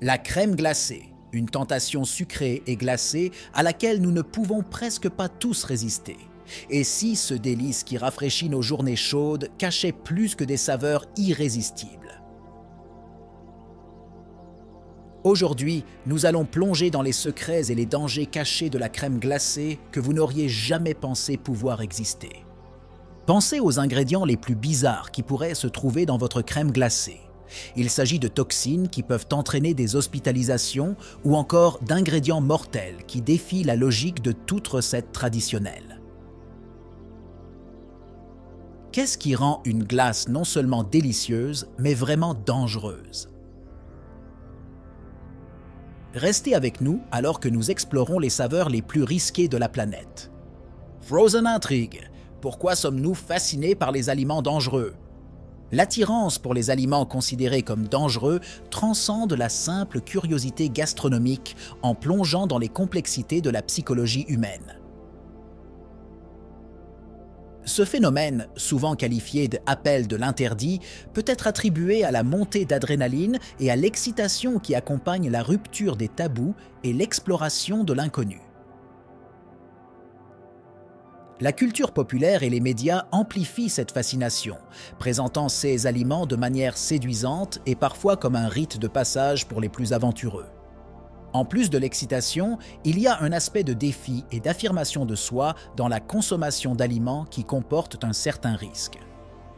La crème glacée, une tentation sucrée et glacée à laquelle nous ne pouvons presque pas tous résister. Et si ce délice qui rafraîchit nos journées chaudes cachait plus que des saveurs irrésistibles? Aujourd'hui, nous allons plonger dans les secrets et les dangers cachés de la crème glacée que vous n'auriez jamais pensé pouvoir exister. Pensez aux ingrédients les plus bizarres qui pourraient se trouver dans votre crème glacée. Il s'agit de toxines qui peuvent entraîner des hospitalisations ou encore d'ingrédients mortels qui défient la logique de toute recette traditionnelle. Qu'est-ce qui rend une glace non seulement délicieuse, mais vraiment dangereuse? Restez avec nous alors que nous explorons les saveurs les plus risquées de la planète. Frozen Intrigue. Pourquoi sommes-nous fascinés par les aliments dangereux? L'attirance pour les aliments considérés comme dangereux transcende la simple curiosité gastronomique en plongeant dans les complexités de la psychologie humaine. Ce phénomène, souvent qualifié d'appel de l'interdit, peut être attribué à la montée d'adrénaline et à l'excitation qui accompagne la rupture des tabous et l'exploration de l'inconnu. La culture populaire et les médias amplifient cette fascination, présentant ces aliments de manière séduisante et parfois comme un rite de passage pour les plus aventureux. En plus de l'excitation, il y a un aspect de défi et d'affirmation de soi dans la consommation d'aliments qui comportent un certain risque.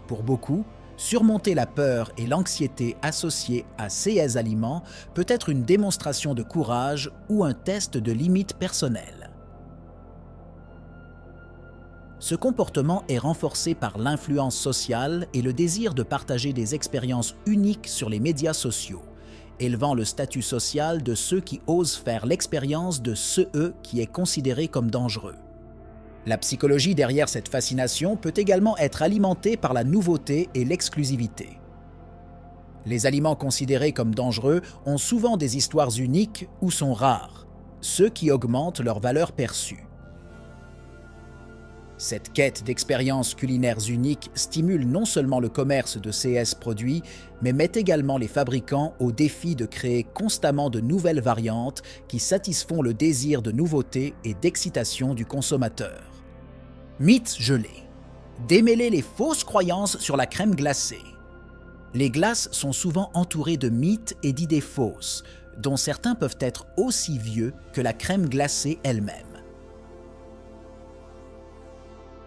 Pour beaucoup, surmonter la peur et l'anxiété associées à ces aliments peut être une démonstration de courage ou un test de limite personnelle. Ce comportement est renforcé par l'influence sociale et le désir de partager des expériences uniques sur les médias sociaux, élevant le statut social de ceux qui osent faire l'expérience de ce qui est considéré comme dangereux. La psychologie derrière cette fascination peut également être alimentée par la nouveauté et l'exclusivité. Les aliments considérés comme dangereux ont souvent des histoires uniques ou sont rares, ce qui augmente leur valeur perçue. Cette quête d'expériences culinaires uniques stimule non seulement le commerce de ces produits, mais met également les fabricants au défi de créer constamment de nouvelles variantes qui satisfont le désir de nouveauté et d'excitation du consommateur. Mythes gelés. Démêler les fausses croyances sur la crème glacée. Les glaces sont souvent entourées de mythes et d'idées fausses, dont certains peuvent être aussi vieux que la crème glacée elle-même.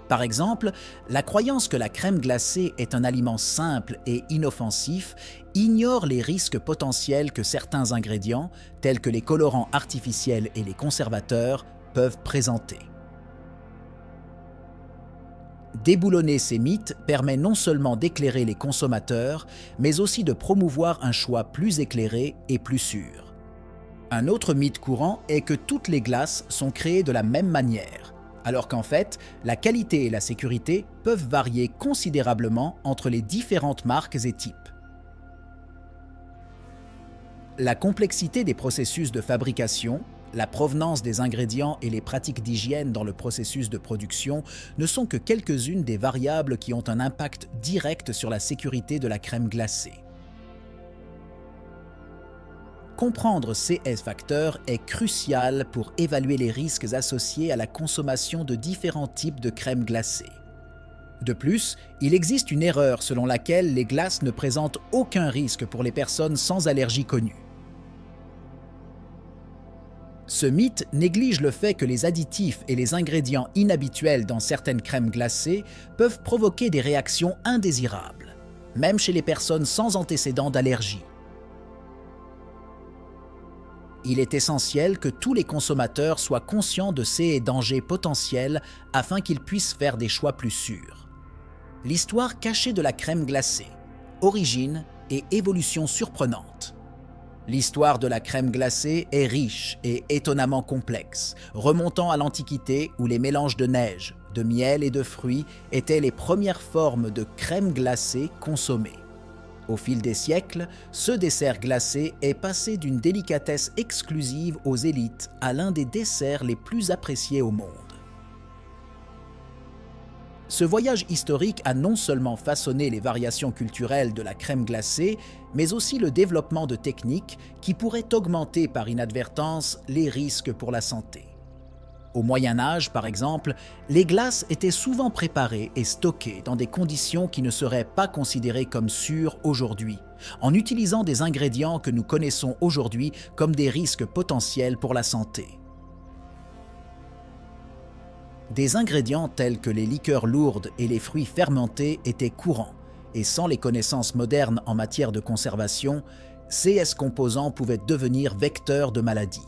Par exemple, la croyance que la crème glacée est un aliment simple et inoffensif ignore les risques potentiels que certains ingrédients, tels que les colorants artificiels et les conservateurs, peuvent présenter. Déboulonner ces mythes permet non seulement d'éclairer les consommateurs, mais aussi de promouvoir un choix plus éclairé et plus sûr. Un autre mythe courant est que toutes les glaces sont créées de la même manière, alors qu'en fait, la qualité et la sécurité peuvent varier considérablement entre les différentes marques et types. La complexité des processus de fabrication, la provenance des ingrédients et les pratiques d'hygiène dans le processus de production ne sont que quelques-unes des variables qui ont un impact direct sur la sécurité de la crème glacée. Comprendre ces facteurs est crucial pour évaluer les risques associés à la consommation de différents types de crème glacée. De plus, il existe une erreur selon laquelle les glaces ne présentent aucun risque pour les personnes sans allergie connue. Ce mythe néglige le fait que les additifs et les ingrédients inhabituels dans certaines crèmes glacées peuvent provoquer des réactions indésirables, même chez les personnes sans antécédents d'allergie. Il est essentiel que tous les consommateurs soient conscients de ces dangers potentiels afin qu'ils puissent faire des choix plus sûrs. L'histoire cachée de la crème glacée, origine et évolution surprenante. L'histoire de la crème glacée est riche et étonnamment complexe, remontant à l'Antiquité où les mélanges de neige, de miel et de fruits étaient les premières formes de crème glacée consommées. Au fil des siècles, ce dessert glacé est passé d'une délicatesse exclusive aux élites à l'un des desserts les plus appréciés au monde. Ce voyage historique a non seulement façonné les variations culturelles de la crème glacée, mais aussi le développement de techniques qui pourraient augmenter par inadvertance les risques pour la santé. Au Moyen Âge, par exemple, les glaces étaient souvent préparées et stockées dans des conditions qui ne seraient pas considérées comme sûres aujourd'hui, en utilisant des ingrédients que nous connaissons aujourd'hui comme des risques potentiels pour la santé. Des ingrédients tels que les liqueurs lourdes et les fruits fermentés étaient courants, et sans les connaissances modernes en matière de conservation, ces composants pouvaient devenir vecteurs de maladies.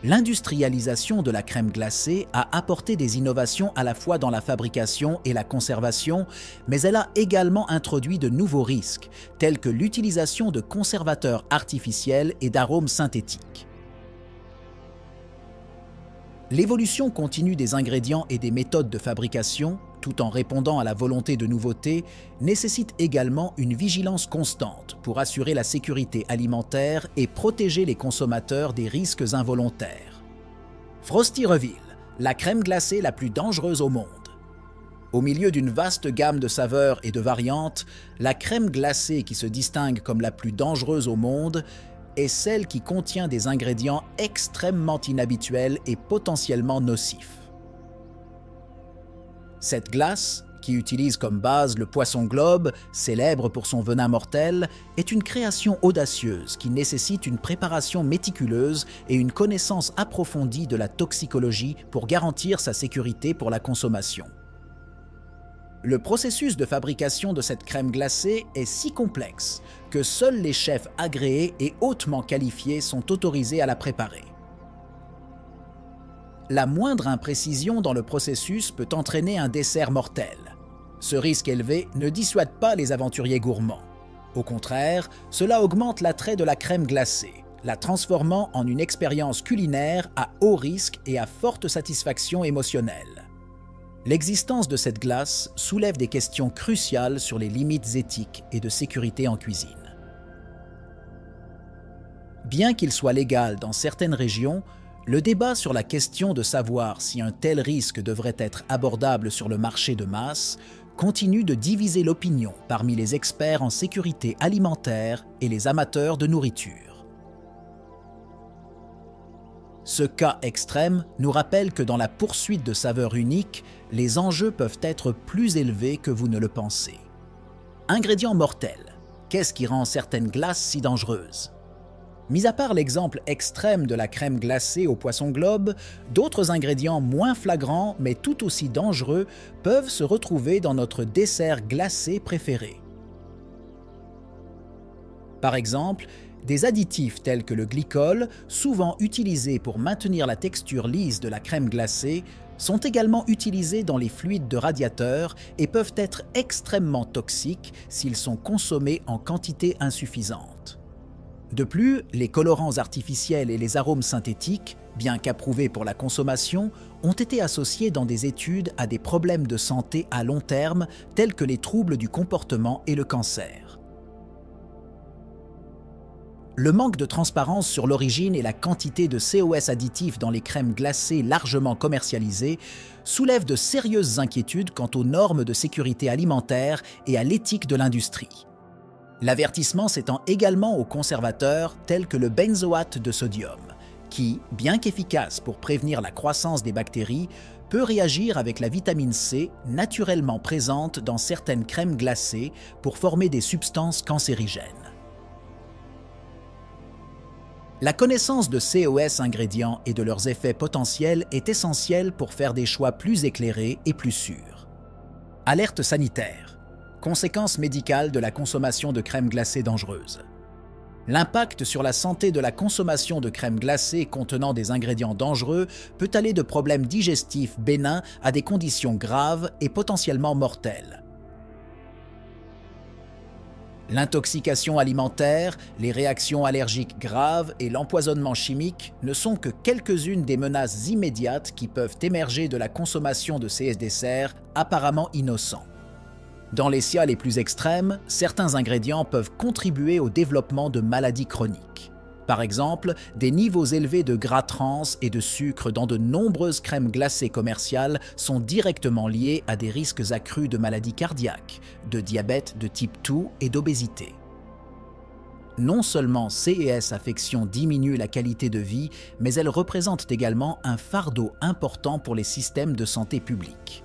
L'industrialisation de la crème glacée a apporté des innovations à la fois dans la fabrication et la conservation, mais elle a également introduit de nouveaux risques, tels que l'utilisation de conservateurs artificiels et d'arômes synthétiques. L'évolution continue des ingrédients et des méthodes de fabrication, tout en répondant à la volonté de nouveauté, nécessite également une vigilance constante pour assurer la sécurité alimentaire et protéger les consommateurs des risques involontaires. Frosty Reville, la crème glacée la plus dangereuse au monde. Au milieu d'une vaste gamme de saveurs et de variantes, la crème glacée qui se distingue comme la plus dangereuse au monde est celle qui contient des ingrédients extrêmement inhabituels et potentiellement nocifs. Cette glace, qui utilise comme base le poisson globe, célèbre pour son venin mortel, est une création audacieuse qui nécessite une préparation méticuleuse et une connaissance approfondie de la toxicologie pour garantir sa sécurité pour la consommation. Le processus de fabrication de cette crème glacée est si complexe que seuls les chefs agréés et hautement qualifiés sont autorisés à la préparer. La moindre imprécision dans le processus peut entraîner un dessert mortel. Ce risque élevé ne dissuade pas les aventuriers gourmands. Au contraire, cela augmente l'attrait de la crème glacée, la transformant en une expérience culinaire à haut risque et à forte satisfaction émotionnelle. L'existence de cette glace soulève des questions cruciales sur les limites éthiques et de sécurité en cuisine. Bien qu'il soit légal dans certaines régions, le débat sur la question de savoir si un tel risque devrait être abordable sur le marché de masse continue de diviser l'opinion parmi les experts en sécurité alimentaire et les amateurs de nourriture. Ce cas extrême nous rappelle que dans la poursuite de saveurs uniques, les enjeux peuvent être plus élevés que vous ne le pensez. Ingrédients mortels. Qu'est-ce qui rend certaines glaces si dangereuses? Mis à part l'exemple extrême de la crème glacée au poisson globe, d'autres ingrédients moins flagrants mais tout aussi dangereux peuvent se retrouver dans notre dessert glacé préféré. Par exemple, des additifs tels que le glycol, souvent utilisés pour maintenir la texture lisse de la crème glacée, sont également utilisés dans les fluides de radiateur et peuvent être extrêmement toxiques s'ils sont consommés en quantité insuffisante. De plus, les colorants artificiels et les arômes synthétiques, bien qu'approuvés pour la consommation, ont été associés dans des études à des problèmes de santé à long terme tels que les troubles du comportement et le cancer. Le manque de transparence sur l'origine et la quantité de COS additifs dans les crèmes glacées largement commercialisées soulève de sérieuses inquiétudes quant aux normes de sécurité alimentaire et à l'éthique de l'industrie. L'avertissement s'étend également aux conservateurs tels que le benzoate de sodium, qui, bien qu'efficace pour prévenir la croissance des bactéries, peut réagir avec la vitamine C naturellement présente dans certaines crèmes glacées pour former des substances cancérigènes. La connaissance de COS ingrédients et de leurs effets potentiels est essentielle pour faire des choix plus éclairés et plus sûrs. Alerte sanitaire. Conséquences médicales de la consommation de crème glacée dangereuse. L'impact sur la santé de la consommation de crème glacée contenant des ingrédients dangereux peut aller de problèmes digestifs bénins à des conditions graves et potentiellement mortelles. L'intoxication alimentaire, les réactions allergiques graves et l'empoisonnement chimique ne sont que quelques-unes des menaces immédiates qui peuvent émerger de la consommation de ces desserts apparemment innocents. Dans les cas les plus extrêmes, certains ingrédients peuvent contribuer au développement de maladies chroniques. Par exemple, des niveaux élevés de gras trans et de sucre dans de nombreuses crèmes glacées commerciales sont directement liés à des risques accrus de maladies cardiaques, de diabète de type 2 et d'obésité. Non seulement ces affections diminuent la qualité de vie, mais elles représentent également un fardeau important pour les systèmes de santé publique.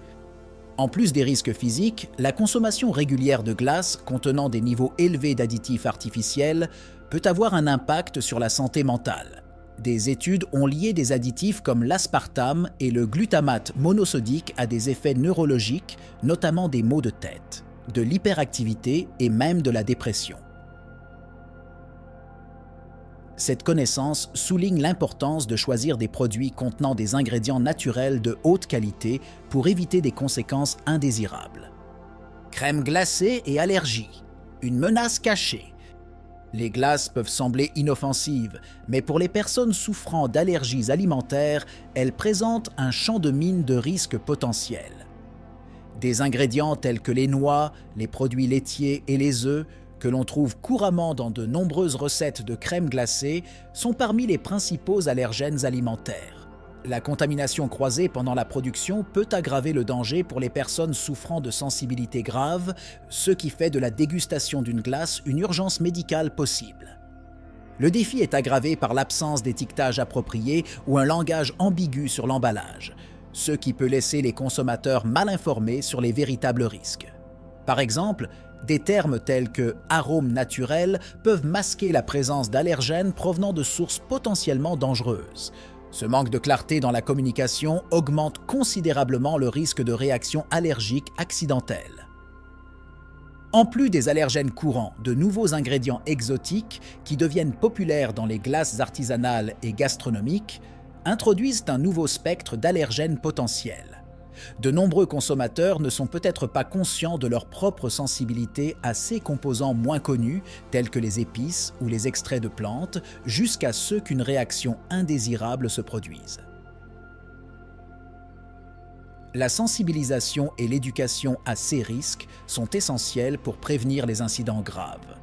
En plus des risques physiques, la consommation régulière de glace contenant des niveaux élevés d'additifs artificiels peut avoir un impact sur la santé mentale. Des études ont lié des additifs comme l'aspartame et le glutamate monosodique à des effets neurologiques, notamment des maux de tête, de l'hyperactivité et même de la dépression. Cette connaissance souligne l'importance de choisir des produits contenant des ingrédients naturels de haute qualité pour éviter des conséquences indésirables. Crème glacée et allergies, une menace cachée. Les glaces peuvent sembler inoffensives, mais pour les personnes souffrant d'allergies alimentaires, elles présentent un champ de mine de risques potentiels. Des ingrédients tels que les noix, les produits laitiers et les œufs, que l'on trouve couramment dans de nombreuses recettes de crème glacée, sont parmi les principaux allergènes alimentaires. La contamination croisée pendant la production peut aggraver le danger pour les personnes souffrant de sensibilités graves, ce qui fait de la dégustation d'une glace une urgence médicale possible. Le défi est aggravé par l'absence d'étiquetage approprié ou un langage ambigu sur l'emballage, ce qui peut laisser les consommateurs mal informés sur les véritables risques. Par exemple, des termes tels que « arômes naturels » peuvent masquer la présence d'allergènes provenant de sources potentiellement dangereuses. Ce manque de clarté dans la communication augmente considérablement le risque de réactions allergiques accidentelles. En plus des allergènes courants, de nouveaux ingrédients exotiques qui deviennent populaires dans les glaces artisanales et gastronomiques introduisent un nouveau spectre d'allergènes potentiels. De nombreux consommateurs ne sont peut-être pas conscients de leur propre sensibilité à ces composants moins connus, tels que les épices ou les extraits de plantes, jusqu'à ce qu'une réaction indésirable se produise. La sensibilisation et l'éducation à ces risques sont essentielles pour prévenir les incidents graves.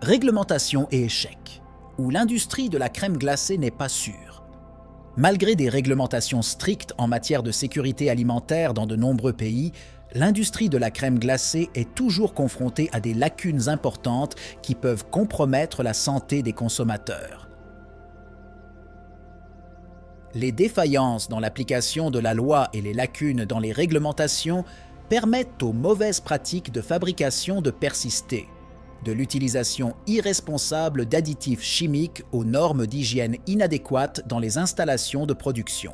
Réglementation et échec, où l'industrie de la crème glacée n'est pas sûre. Malgré des réglementations strictes en matière de sécurité alimentaire dans de nombreux pays, l'industrie de la crème glacée est toujours confrontée à des lacunes importantes qui peuvent compromettre la santé des consommateurs. Les défaillances dans l'application de la loi et les lacunes dans les réglementations permettent aux mauvaises pratiques de fabrication de persister, de l'utilisation irresponsable d'additifs chimiques aux normes d'hygiène inadéquates dans les installations de production.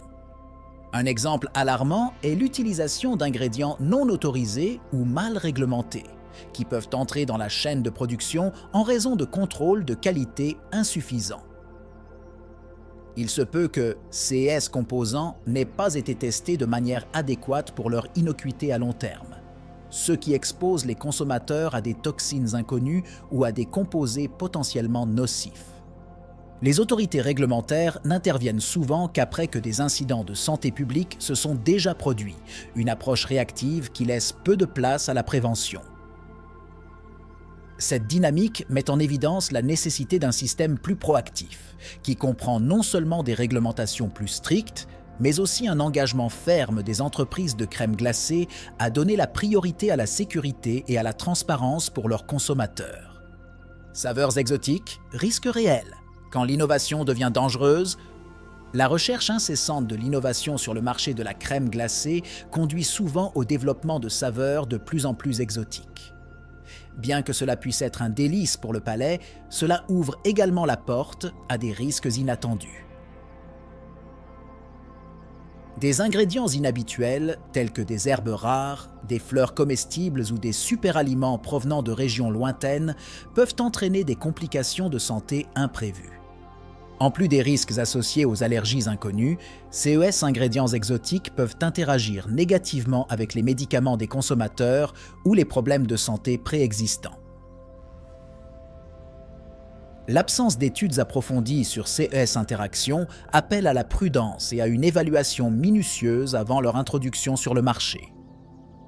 Un exemple alarmant est l'utilisation d'ingrédients non autorisés ou mal réglementés, qui peuvent entrer dans la chaîne de production en raison de contrôles de qualité insuffisants. Il se peut que ces composants n'aient pas été testés de manière adéquate pour leur innocuité à long terme, ce qui expose les consommateurs à des toxines inconnues ou à des composés potentiellement nocifs. Les autorités réglementaires n'interviennent souvent qu'après que des incidents de santé publique se sont déjà produits, une approche réactive qui laisse peu de place à la prévention. Cette dynamique met en évidence la nécessité d'un système plus proactif, qui comprend non seulement des réglementations plus strictes, mais aussi un engagement ferme des entreprises de crème glacée à donner la priorité à la sécurité et à la transparence pour leurs consommateurs. Saveurs exotiques, risques réels. Quand l'innovation devient dangereuse, la recherche incessante de l'innovation sur le marché de la crème glacée conduit souvent au développement de saveurs de plus en plus exotiques. Bien que cela puisse être un délice pour le palais, cela ouvre également la porte à des risques inattendus. Des ingrédients inhabituels, tels que des herbes rares, des fleurs comestibles ou des superaliments provenant de régions lointaines, peuvent entraîner des complications de santé imprévues. En plus des risques associés aux allergies inconnues, ces ingrédients exotiques peuvent interagir négativement avec les médicaments des consommateurs ou les problèmes de santé préexistants. L'absence d'études approfondies sur ces interactions appelle à la prudence et à une évaluation minutieuse avant leur introduction sur le marché.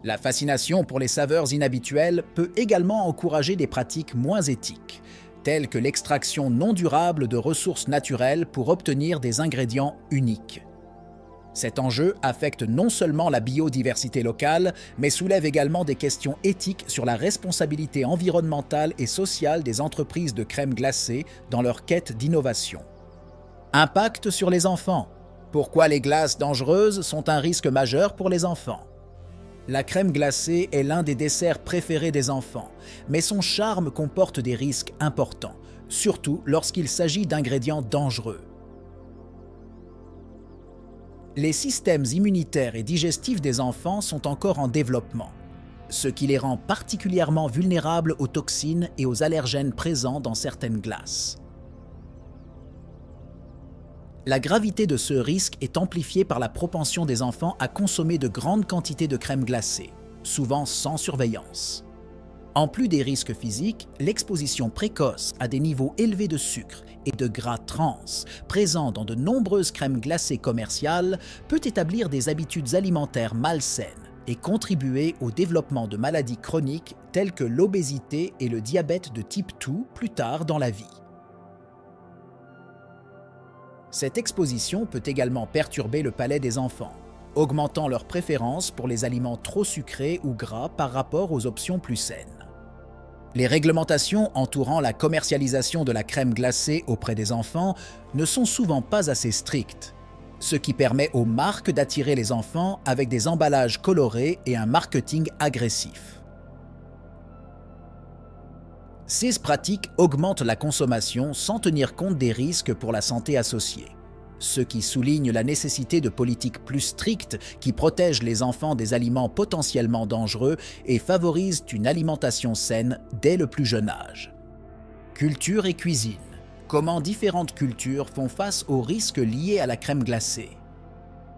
La fascination pour les saveurs inhabituelles peut également encourager des pratiques moins éthiques, telles que l'extraction non durable de ressources naturelles pour obtenir des ingrédients uniques. Cet enjeu affecte non seulement la biodiversité locale, mais soulève également des questions éthiques sur la responsabilité environnementale et sociale des entreprises de crème glacée dans leur quête d'innovation. Impact sur les enfants. Pourquoi les glaces dangereuses sont un risque majeur pour les enfants? La crème glacée est l'un des desserts préférés des enfants, mais son charme comporte des risques importants, surtout lorsqu'il s'agit d'ingrédients dangereux. Les systèmes immunitaires et digestifs des enfants sont encore en développement, ce qui les rend particulièrement vulnérables aux toxines et aux allergènes présents dans certaines glaces. La gravité de ce risque est amplifiée par la propension des enfants à consommer de grandes quantités de crème glacée, souvent sans surveillance. En plus des risques physiques, l'exposition précoce à des niveaux élevés de sucre et de gras trans, présents dans de nombreuses crèmes glacées commerciales, peut établir des habitudes alimentaires malsaines et contribuer au développement de maladies chroniques telles que l'obésité et le diabète de type 2 plus tard dans la vie. Cette exposition peut également perturber le palais des enfants, augmentant leur préférence pour les aliments trop sucrés ou gras par rapport aux options plus saines. Les réglementations entourant la commercialisation de la crème glacée auprès des enfants ne sont souvent pas assez strictes, ce qui permet aux marques d'attirer les enfants avec des emballages colorés et un marketing agressif. Ces pratiques augmentent la consommation sans tenir compte des risques pour la santé associés, ce qui souligne la nécessité de politiques plus strictes qui protègent les enfants des aliments potentiellement dangereux et favorisent une alimentation saine dès le plus jeune âge. Culture et cuisine. Comment différentes cultures font face aux risques liés à la crème glacée.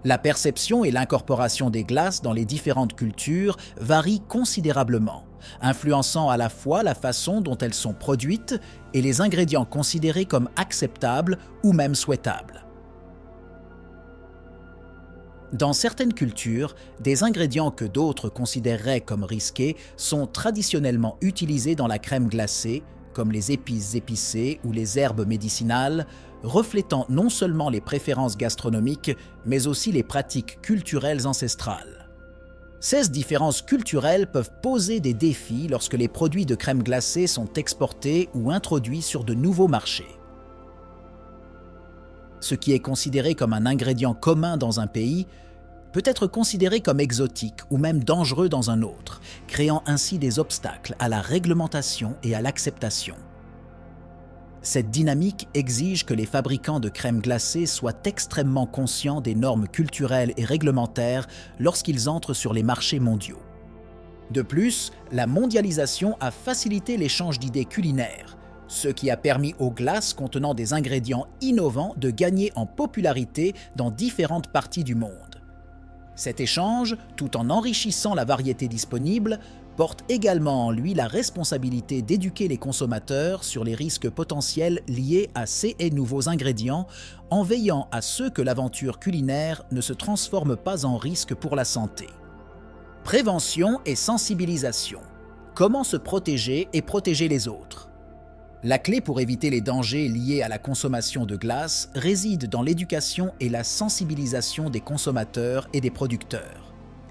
La perception et l'incorporation des glaces dans les différentes cultures varient considérablement, influençant à la fois la façon dont elles sont produites et les ingrédients considérés comme acceptables ou même souhaitables. Dans certaines cultures, des ingrédients que d'autres considéreraient comme risqués sont traditionnellement utilisés dans la crème glacée, comme les épices épicées ou les herbes médicinales, reflétant non seulement les préférences gastronomiques, mais aussi les pratiques culturelles ancestrales. Ces différences culturelles peuvent poser des défis lorsque les produits de crème glacée sont exportés ou introduits sur de nouveaux marchés. Ce qui est considéré comme un ingrédient commun dans un pays peut être considéré comme exotique ou même dangereux dans un autre, créant ainsi des obstacles à la réglementation et à l'acceptation. Cette dynamique exige que les fabricants de crème glacée soient extrêmement conscients des normes culturelles et réglementaires lorsqu'ils entrent sur les marchés mondiaux. De plus, la mondialisation a facilité l'échange d'idées culinaires, ce qui a permis aux glaces contenant des ingrédients innovants de gagner en popularité dans différentes parties du monde. Cet échange, tout en enrichissant la variété disponible, porte également en lui la responsabilité d'éduquer les consommateurs sur les risques potentiels liés à ces nouveaux ingrédients, en veillant à ce que l'aventure culinaire ne se transforme pas en risque pour la santé. Prévention et sensibilisation. Comment se protéger et protéger les autres? La clé pour éviter les dangers liés à la consommation de glace réside dans l'éducation et la sensibilisation des consommateurs et des producteurs.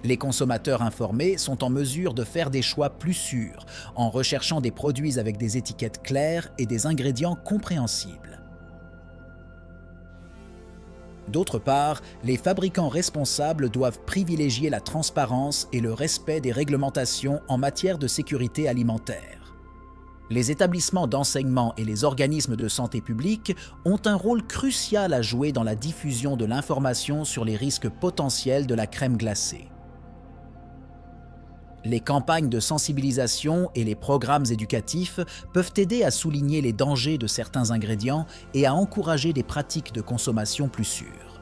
Les consommateurs informés sont en mesure de faire des choix plus sûrs en recherchant des produits avec des étiquettes claires et des ingrédients compréhensibles. D'autre part, les fabricants responsables doivent privilégier la transparence et le respect des réglementations en matière de sécurité alimentaire. Les établissements d'enseignement et les organismes de santé publique ont un rôle crucial à jouer dans la diffusion de l'information sur les risques potentiels de la crème glacée. Les campagnes de sensibilisation et les programmes éducatifs peuvent aider à souligner les dangers de certains ingrédients et à encourager des pratiques de consommation plus sûres.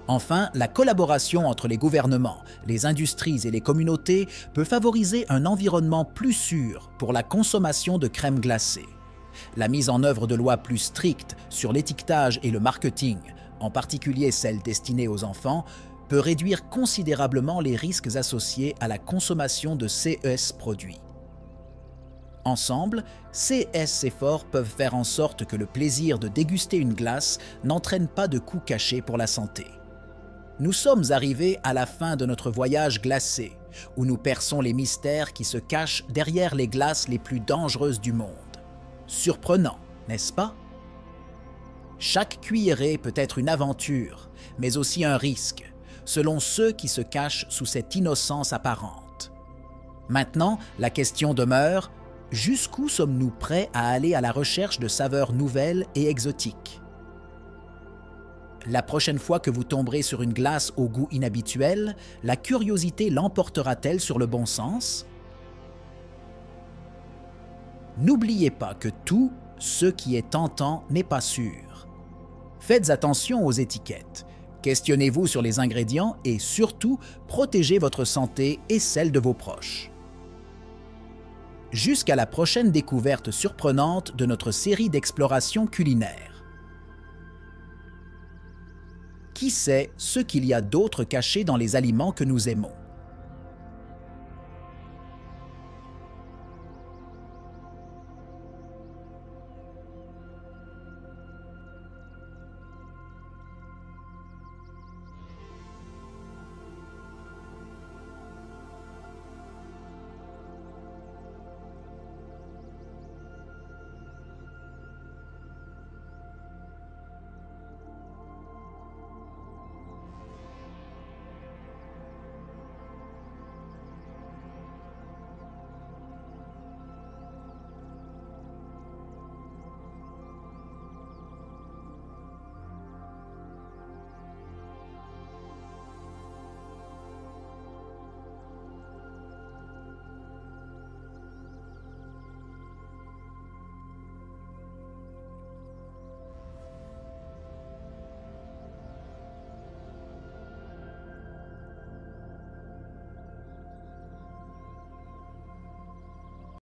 Enfin, la collaboration entre les gouvernements, les industries et les communautés peut favoriser un environnement plus sûr pour la consommation de crème glacée. La mise en œuvre de lois plus strictes sur l'étiquetage et le marketing, en particulier celles destinées aux enfants, peut réduire considérablement les risques associés à la consommation de ces produits. Ensemble, ces et ces efforts peuvent faire en sorte que le plaisir de déguster une glace n'entraîne pas de coûts cachés pour la santé. Nous sommes arrivés à la fin de notre voyage glacé, où nous perçons les mystères qui se cachent derrière les glaces les plus dangereuses du monde. Surprenant, n'est-ce pas? Chaque cuillerée peut être une aventure, mais aussi un risque, selon ceux qui se cachent sous cette innocence apparente. Maintenant, la question demeure, jusqu'où sommes-nous prêts à aller à la recherche de saveurs nouvelles et exotiques? La prochaine fois que vous tomberez sur une glace au goût inhabituel, la curiosité l'emportera-t-elle sur le bon sens? N'oubliez pas que tout ce qui est tentant n'est pas sûr. Faites attention aux étiquettes, questionnez-vous sur les ingrédients et surtout, protégez votre santé et celle de vos proches. Jusqu'à la prochaine découverte surprenante de notre série d'exploration culinaire. Qui sait ce qu'il y a d'autre caché dans les aliments que nous aimons?